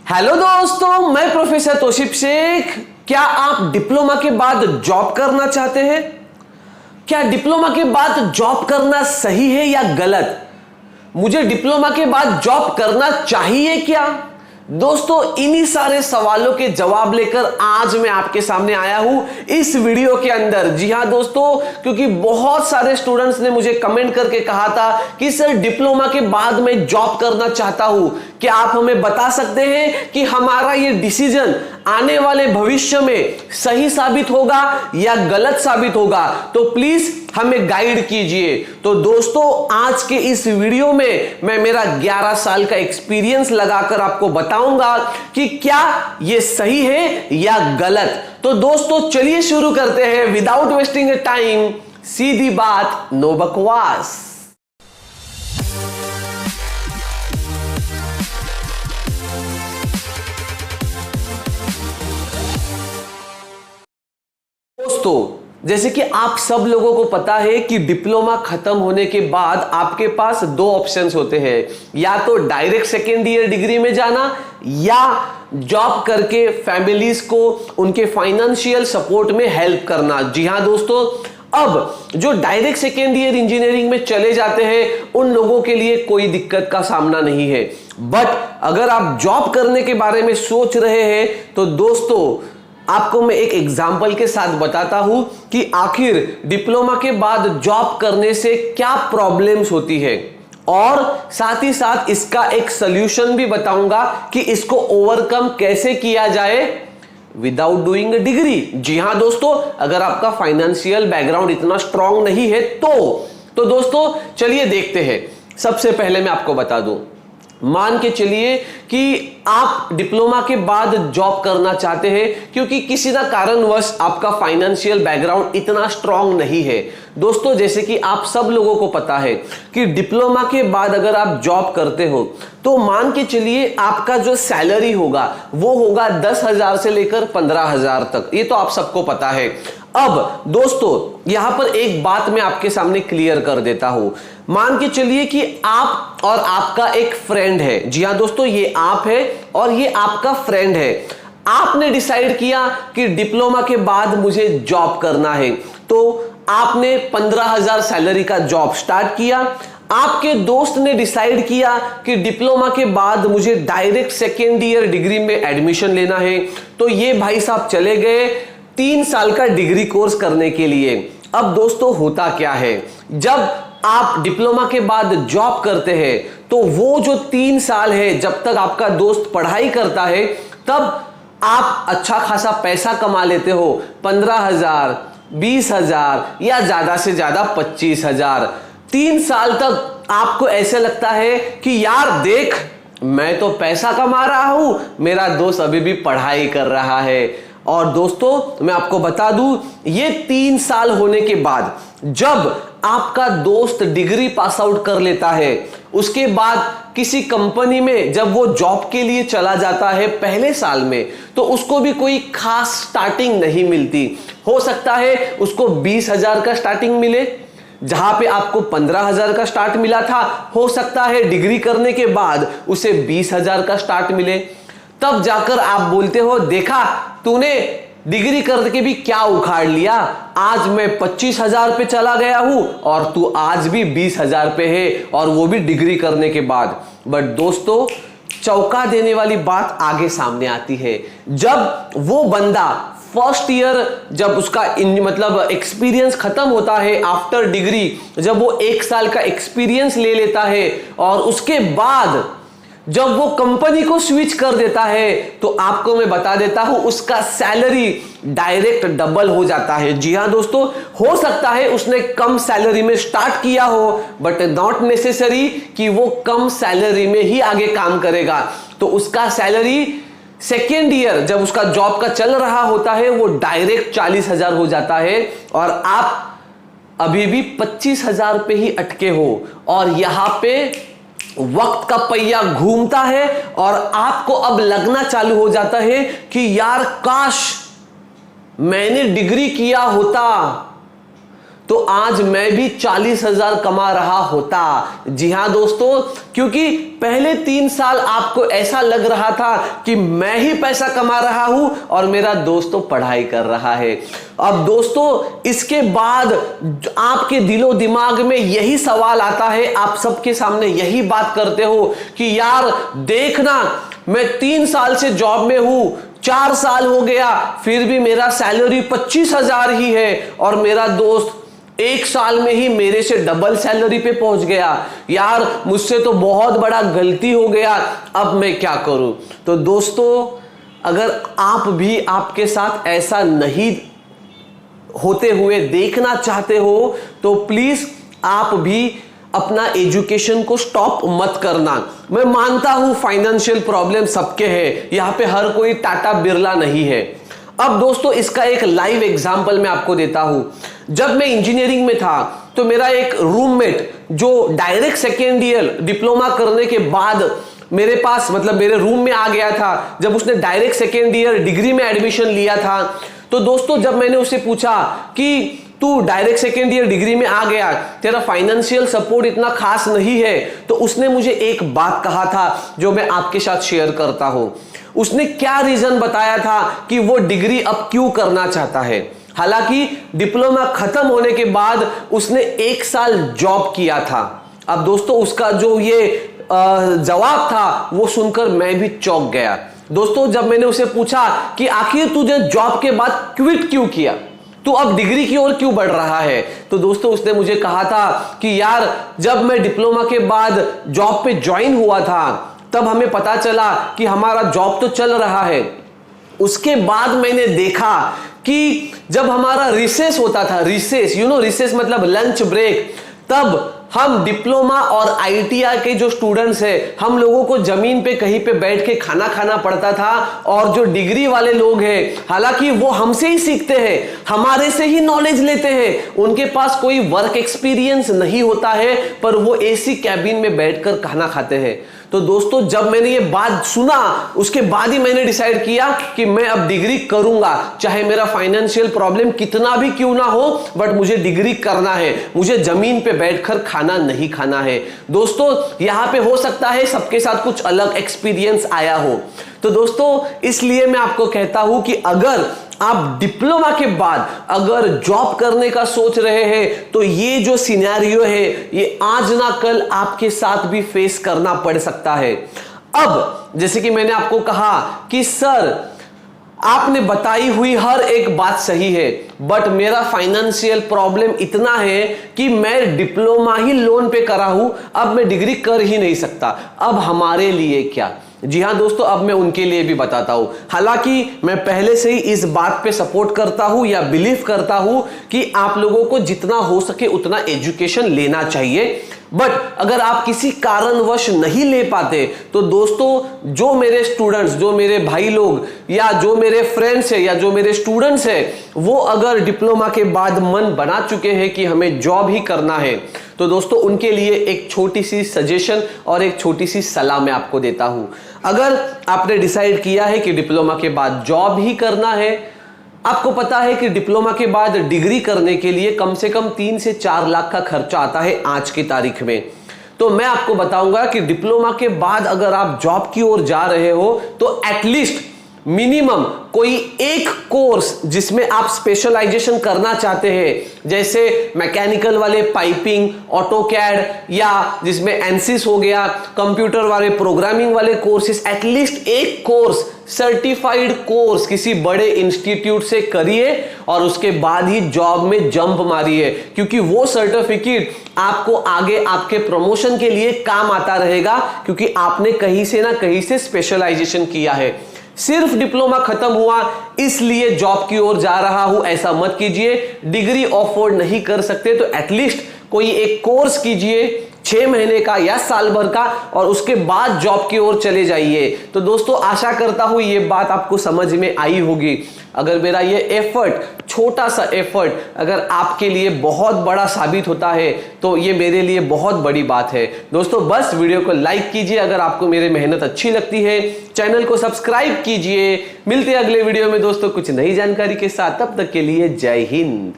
Hello दोस्तों, मैं professor Tausif Sheikh. क्या आप डिप्लोमा के बाद जॉब करना चाहते हैं? क्या डिप्लोमा के बाद जॉब करना सही है या गलत? मुझे डिप्लोमा के बाद जॉब करना चाहिए क्या? दोस्तों, इन्हीं सारे सवालों के जवाब लेकर आज मैं आपके सामने आया हूं इस वीडियो के अंदर। जी हां दोस्तों, क्योंकि बहुत सारे स्टूडेंट्स ने मुझे कमेंट करके कहा था कि सर डिप्लोमा के बाद मैं जॉब करना चाहता हूं। क्या आप हमें बता सकते हैं कि हमारा ये डिसीजन आने वाले भविष्य में सही साबित होगा या गलत साबित होगा? तो प्लीज हमें गाइड कीजिए। तो दोस्तों, आज के इस वीडियो में मैं मेरा 11 साल का एक्सपीरियंस लगाकर आपको बताऊंगा कि क्या ये सही है या गलत। तो दोस्तों, चलिए शुरू करते हैं विदाउट वेस्टिंग टाइम। सीधी बात, नो बकवास। दोस्तों, जैसे कि आप सब लोगों को पता है कि डिप्लोमा खत्म होने के बाद आपके पास दो ऑप्शंस होते हैं, या तो डायरेक्ट सेकेंड ईयर डिग्री में जाना या जॉब करके फैमिलीज को उनके फाइनेंशियल सपोर्ट में हेल्प करना। जी हां दोस्तों, अब जो डायरेक्ट सेकेंड ईयर इंजीनियरिंग में चले जाते हैं उन लोगों के लिए कोई दिक्कत का सामना नहीं है। बट अगर आप जॉब करने के बारे में सोच रहे हैं तो दोस्तों, आपको मैं एक एग्जाम्पल के साथ बताता हूं कि आखिर डिप्लोमा के बाद जॉब करने से क्या प्रॉब्लम्स होती है, और साथ ही साथ इसका एक सॉल्यूशन भी बताऊंगा कि इसको ओवरकम कैसे किया जाए विदाउट डूइंग अ डिग्री। जी हां दोस्तों, अगर आपका फाइनेंशियल बैकग्राउंड इतना स्ट्रांग नहीं है तो दोस्तों चलिए देखते हैं। सबसे पहले मैं आपको बता दूं, मान के चलिए कि आप डिप्लोमा के बाद जॉब करना चाहते हैं क्योंकि किसी ना कारणवश आपका फाइनेंशियल बैकग्राउंड इतना स्ट्रांग नहीं है। दोस्तों, जैसे कि आप सब लोगों को पता है कि डिप्लोमा के बाद अगर आप जॉब करते हो तो मान के चलिए आपका जो सैलरी होगा वो होगा 10,000 से लेकर 15,000 तक। ये तो आप सबको पता है। अब दोस्तों, यहां पर एक बात मैं आपके सामने क्लियर कर देता हूं। मान के चलिए कि आप और आपका एक फ्रेंड है। जी हां दोस्तों, ये आप है और ये आपका फ्रेंड है। आपने डिसाइड किया कि डिप्लोमा के बाद मुझे जॉब करना है, तो आपने 15,000 सैलरी का जॉब स्टार्ट किया। आपके दोस्त ने डिसाइड किया कि डिप्लोमा के बाद मुझे डायरेक्ट सेकेंड ईयर डिग्री में एडमिशन लेना है, तो ये भाई साहब चले गए 3 साल का डिग्री कोर्स करने के लिए। अब दोस्तों, होता क्या है, जब आप डिप्लोमा के बाद जॉब करते हैं तो वो जो 3 साल है जब तक आपका दोस्त पढ़ाई करता है तब आप अच्छा खासा पैसा कमा लेते हो। 15,000, 20,000 या ज्यादा से ज्यादा 25,000। 3 साल तक आपको ऐसे लगता है कि यार देख, मैं तो पैसा कमा रहा हूं, मेरा दोस्त अभी भी पढ़ाई कर रहा है। और दोस्तों, मैं आपको बता दूं, ये 3 साल होने के बाद जब आपका दोस्त डिग्री पास आउट कर लेता है, उसके बाद किसी कंपनी में जब वो जॉब के लिए चला जाता है पहले साल में, तो उसको भी कोई खास स्टार्टिंग नहीं मिलती। हो सकता है उसको 20,000 का स्टार्टिंग मिले, जहां पे आपको 15,000 का स्टार्ट मिला था। हो सकता है डिग्री करने के बाद उसे 20,000 का स्टार्ट मिले। तब जाकर आप बोलते हो, देखा तूने डिग्री करके भी क्या उखाड़ लिया, आज मैं 25,000 पे चला गया हूं और तू आज भी 20,000 पे है, और वो भी डिग्री करने के बाद। बट दोस्तों, चौंका देने वाली बात आगे सामने आती है। जब वो बंदा फर्स्ट ईयर, जब उसका मतलब एक्सपीरियंस खत्म होता है आफ्टर डिग्री, जब वो 1 साल का एक्सपीरियंस ले लेता है और उसके बाद जब वो कंपनी को स्विच कर देता है, तो आपको मैं बता देता हूं उसका सैलरी डायरेक्ट डबल हो जाता है। जी हां दोस्तों, हो सकता है उसने कम सैलरी में स्टार्ट किया हो, बट नॉट नेसेसरी कि वो कम सैलरी में ही आगे काम करेगा। तो उसका सैलरी सेकेंड ईयर जब उसका जॉब का चल रहा होता है वो डायरेक्ट 40,000 हो जाता है, और आप अभी भी 25,000 पे ही अटके हो। और यहां पे वक्त का पहिया घूमता है और आपको अब लगना चालू हो जाता है कि यार काश मैंने डिग्री किया होता तो आज मैं भी 40,000 कमा रहा होता। जी हां दोस्तों, क्योंकि पहले 3 साल आपको ऐसा लग रहा था कि मैं ही पैसा कमा रहा हूं और मेरा दोस्त तो पढ़ाई कर रहा है। अब दोस्तों इसके बाद आपके दिलो दिमाग में यही सवाल आता है, आप सबके सामने यही बात करते हो कि यार देखना, मैं 3 साल से जॉब में हूं, 4 साल हो गया, फिर भी मेरा सैलरी 25,000 ही है और मेरा दोस्त 1 साल में ही मेरे से डबल सैलरी पे पहुंच गया। यार मुझसे तो बहुत बड़ा गलती हो गया, अब मैं क्या करूं। तो दोस्तों अगर आप भी आपके साथ ऐसा नहीं होते हुए देखना चाहते हो तो प्लीज आप भी अपना एजुकेशन को स्टॉप मत करना। मैं मानता हूं फाइनेंशियल प्रॉब्लम सबके हैं, यहां पे हर कोई टाटा बिरला नहीं है। अब दोस्तों इसका एक लाइव एग्जांपल मैं आपको देता हूं। जब मैं इंजीनियरिंग में था तो मेरा एक रूममेट जो डायरेक्ट सेकेंड ईयर डिप्लोमा करने के बाद मेरे पास मतलब मेरे रूम में आ गया था, जब उसने डायरेक्ट सेकेंड ईयर डिग्री में एडमिशन लिया था। तो दोस्तों जब मैंने उससे पूछा कि तू डायरेक्ट सेकेंड ईयर डिग्री में आ गया, तेरा फाइनेंशियल सपोर्ट इतना खास नहीं है, तो उसने मुझे एक बात कहा था जो मैं आपके साथ शेयर करता हूं। उसने क्या रीजन बताया था कि वो डिग्री अब क्यों करना चाहता है। हालांकि डिप्लोमा खत्म होने के बाद उसने 1 साल जॉब किया था। अब दोस्तों उसका जो ये जवाब था वो सुनकर मैं भी चौंक गया। दोस्तों जब मैंने उसे पूछा कि आखिर तुझे जॉब के बाद क्विट क्यों किया, तू अब डिग्री की ओर क्यों बढ़ रहा है, तो दोस्तों उसने मुझे कहा था कि यार जब मैं डिप्लोमा के बाद जॉब पे ज्वाइन हुआ था तब हमें पता चला कि हमारा जॉब तो चल रहा है। उसके बाद मैंने देखा कि जब हमारा रिसेस होता था, रिसेस रिसेस मतलब लंच ब्रेक, तब हम डिप्लोमा और आईटीआई के जो स्टूडेंट्स हैं, हम लोगों को जमीन पे कहीं पे बैठ के खाना खाना पड़ता था। और जो डिग्री वाले लोग हैं, हालांकि वो हमसे ही सीखते हैं, हमारे से ही नॉलेज लेते हैं, उनके पास कोई वर्क एक्सपीरियंस नहीं होता है, पर वो एसी कैबिन में बैठकर खाना खाते हैं। तो दोस्तों जब मैंने ये बात सुना उसके बाद ही मैंने डिसाइड किया कि मैं अब डिग्री करूंगा, चाहे मेरा फाइनेंशियल प्रॉब्लम कितना भी क्यों ना हो, बट मुझे डिग्री करना है, मुझे जमीन पे बैठकर खाना नहीं खाना है। दोस्तों यहां पे हो सकता है सबके साथ कुछ अलग एक्सपीरियंस आया हो। तो दोस्तों इसलिए मैं आपको कहता हूं कि अगर आप डिप्लोमा के बाद अगर जॉब करने का सोच रहे हैं तो ये जो सिनेरियो है ये आज ना कल आपके साथ भी फेस करना पड़ सकता है। अब जैसे कि मैंने आपको कहा कि सर आपने बताई हुई हर एक बात सही है, बट मेरा फाइनेंशियल प्रॉब्लम इतना है कि मैं डिप्लोमा ही लोन पे करा हूं, अब मैं डिग्री कर ही नहीं सकता, अब हमारे लिए क्या। जी हां दोस्तों, अब मैं उनके लिए भी बताता हूं। हालांकि मैं पहले से ही इस बात पे सपोर्ट करता हूं या बिलीव करता हूं कि आप लोगों को जितना हो सके उतना एजुकेशन लेना चाहिए, बट अगर आप किसी कारणवश नहीं ले पाते तो दोस्तों जो मेरे स्टूडेंट्स, जो मेरे भाई लोग या जो मेरे फ्रेंड्स है या जो मेरे स्टूडेंट्स है, वो अगर डिप्लोमा के बाद मन बना चुके हैं कि हमें जॉब ही करना है, तो दोस्तों उनके लिए एक छोटी सी सजेशन और एक छोटी सी सलाह मैं आपको देता हूं। अगर आपने डिसाइड किया है कि डिप्लोमा के बाद जॉब ही करना है, आपको पता है कि डिप्लोमा के बाद डिग्री करने के लिए कम से कम 3 से 4 लाख का खर्चा आता है आज की तारीख में। तो मैं आपको बताऊंगा कि डिप्लोमा के बाद अगर आप जॉब की ओर जा रहे हो तो एटलीस्ट मिनिमम कोई एक कोर्स जिसमें आप स्पेशलाइजेशन करना चाहते हैं, जैसे मैकेनिकल वाले पाइपिंग, ऑटोकैड, या जिसमें एनसिस हो गया, कंप्यूटर वाले प्रोग्रामिंग वाले कोर्सेस, एटलीस्ट एक कोर्स सर्टिफाइड कोर्स किसी बड़े इंस्टीट्यूट से करिए और उसके बाद ही जॉब में जंप मारिए, क्योंकि वो सर्टिफिकेट आपको आगे आपके प्रमोशन के लिए काम आता रहेगा, क्योंकि आपने कहीं से ना कहीं से स्पेशलाइजेशन किया है। सिर्फ डिप्लोमा खत्म हुआ इसलिए जॉब की ओर जा रहा हूं ऐसा मत कीजिए। डिग्री अफोर्ड नहीं कर सकते तो एटलीस्ट कोई एक कोर्स कीजिए 6 महीने का या साल भर का, और उसके बाद जॉब की ओर चले जाइए। तो दोस्तों आशा करता हूं ये बात आपको समझ में आई होगी। अगर मेरा ये एफर्ट, छोटा सा एफर्ट अगर आपके लिए बहुत बड़ा साबित होता है तो ये मेरे लिए बहुत बड़ी बात है। दोस्तों बस वीडियो को लाइक कीजिए अगर आपको मेरी मेहनत अच्छी लगती है, चैनल को सब्सक्राइब कीजिए। मिलते हैं अगले वीडियो में दोस्तों कुछ नई जानकारी के साथ, तब तक के लिए जय हिंद।